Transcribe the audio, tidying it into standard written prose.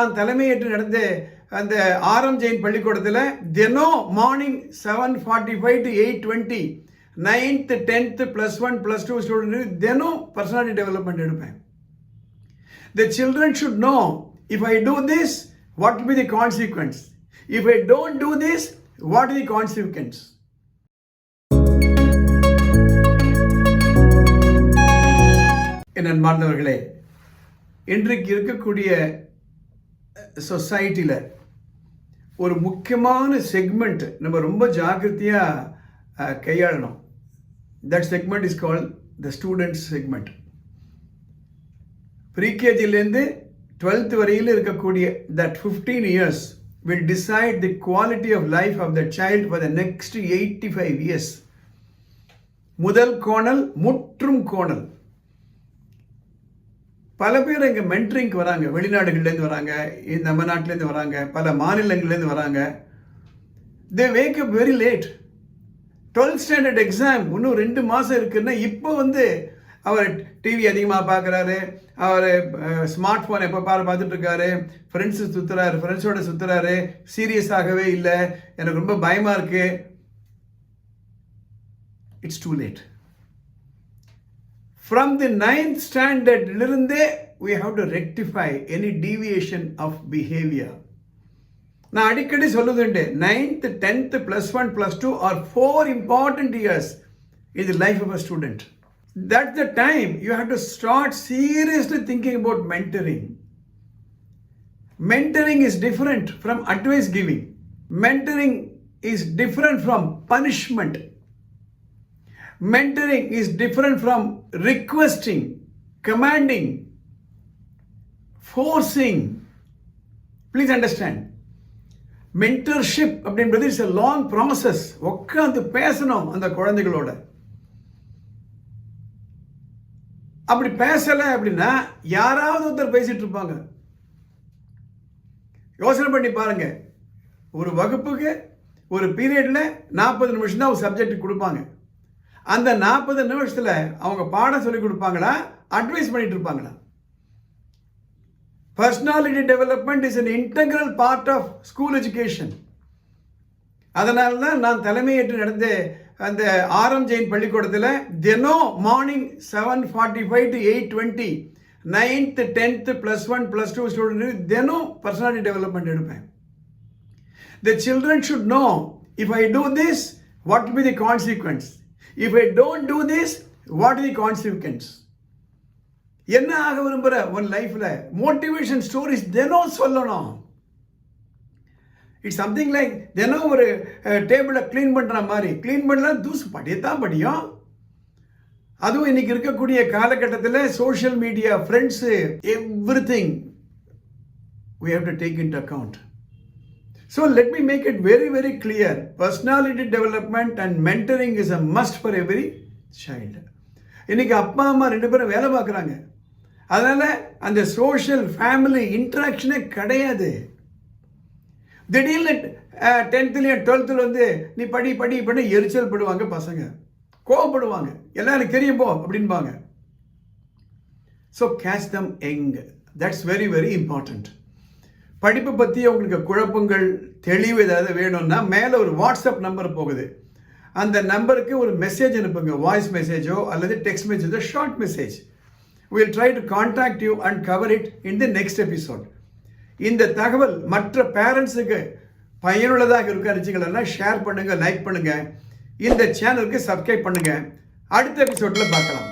நான் தலைமையேற்று நடந்த அந்த ஆரம் ஜெயின் பள்ளிக்கூடத்தில் தினம் morning 7:45 to 8:20 9th 10th +1 +2 student தினம் பர்சனாலிட்டி டெவலப்மெண்ட் எடுப்பேன். The children should know, if I do this, what will be the consequence? If I don't do this, what is the consequence? என் அன்பார்ந்தவர்களே, இன்றைக்கு இருக்கக்கூடிய சொசைட்டியில் ஒரு முக்கியமான செக்மெண்ட் நம்ம ரொம்ப ஜாக்கிரதையாக கையாளணும். That segment is called the students segment. ப்ரீகேஜிலேருந்து 12th வரையில் இருக்கக்கூடிய that 15 years will decide the quality of life of the child for the next 85 years. முதல் கோணல் முற்றும் கோணல். பல பேர் இங்கே மென்டரிங்க்கு வராங்க, வெளிநாடுகள்லேருந்து வராங்க, நம்ம நாட்டிலேருந்து வராங்க, பல மாநிலங்கள்லேருந்து வராங்க. They wake up very late. 12th standard exam இன்னும் 2 மாதம் இருக்குன்னா இப்போ அவர் டிவி அதிகமாக பார்க்குறாரு, அவர் ஸ்மார்ட் ஃபோன் எப்போ பார்த்துட்டு இருக்காரு, ஃப்ரெண்ட்ஸோட சுற்றுறாரு, சீரியஸாகவே இல்லை, எனக்கு ரொம்ப பயமாக இருக்கு. It's too late. From the 9th standard, we have to rectify any deviation of behavior. நான் அடிக்கடி சொல்லுதுண்டு, 9th 10th +1 +2 are 4 important years in the life of a student. That's the time you have to start seriously thinking about mentoring. Mentoring is different from advice giving. Mentoring is different from punishment. Mentoring is different from requesting, commanding, forcing. Please understand. Mentorship அப்படின்றது is a long process. உட்கார்ந்து பேசணும் அந்த குழந்தைகளோட. அப்படி பேசலை அப்படின்னா யாராவது ஒருத்தர் பேசிட்டு இருப்பாங்க. யோசனை பண்ணி பாருங்க, ஒரு வகுப்புக்கு ஒரு பீரியட்ல 40 நிமிஷம் தான் ஒரு சப்ஜெக்ட் கொடுப்பாங்க. அந்த 40 நிமிஷத்தில் அவங்க பாடம் சொல்லி கொடுப்பாங்களா, அட்வைஸ் பண்ணிட்டு இருப்பாங்களா? Personality development is an integral part of school education. அதனால தான் நான் தலைமையேற்று நடந்த அந்த ஆரம் ஜெயின் பள்ளிக்கூடத்தில் தினம் morning 7:45 to 8:20 9th 10th +1 +2 student தினம் பர்சனாலிட்டி டெவலப்மெண்ட் எடுப்பேன். The children should know, if I do this, what will be the consequence? If I don't do this, what is the consequence? என்ன ஆக விரும்புகிற உன் லைஃப்பில் மோட்டிவேஷன் ஸ்டோரிஸ் தினம் சொல்லணும். It's something like தினம் ஒரு டேபிளை க்ளீன் பண்ணுற மாதிரி. க்ளீன் பண்ணலாம், தூசு படியத்தான் படியும். அதுவும் இன்னைக்கு இருக்கக்கூடிய காலகட்டத்தில் social media, friends, everything we have to take into account. So let me make it very, very clear. Personality development and mentoring is a must for every child. இன்னைக்கு அப்பா அம்மா 2 பேரும் வேலை பார்க்குறாங்க. அதனால் அந்த சோஷியல் ஃபேமிலி இன்ட்ராக்ஷனே கிடையாது. திடீர்னு 10th 12th நீ படி படி பண்ணி எரிச்சல் படுவாங்க பசங்க, கோவப்படுவாங்க, எல்லாம் எனக்கு தெரியும் போ அப்படின்பாங்க. So catch them young. That's very very important. படிப்பு பற்றி உங்களுக்கு குழப்பங்கள், தெளிவு ஏதாவது வேணும்னா மேலே ஒரு வாட்ஸ்அப் நம்பர் போகுது. அந்த நம்பருக்கு ஒரு மெசேஜ் அனுப்புங்க, வாய்ஸ் மெசேஜோ அல்லது டெக்ஸ்ட் மெசேஜோ, short message. We'll try to contact you and cover it in the next episode. இந்த தகவல் மற்ற பேரண்ட்ஸுக்கு பயனுள்ளதாக இருந்துச்சுங்களா ஷேர் பண்ணுங்க, லைக் பண்ணுங்க, இந்த சேனலுக்கு சப்ஸ்கிரைப் பண்ணுங்க. அடுத்த எபிசோடில் பார்க்கலாம்.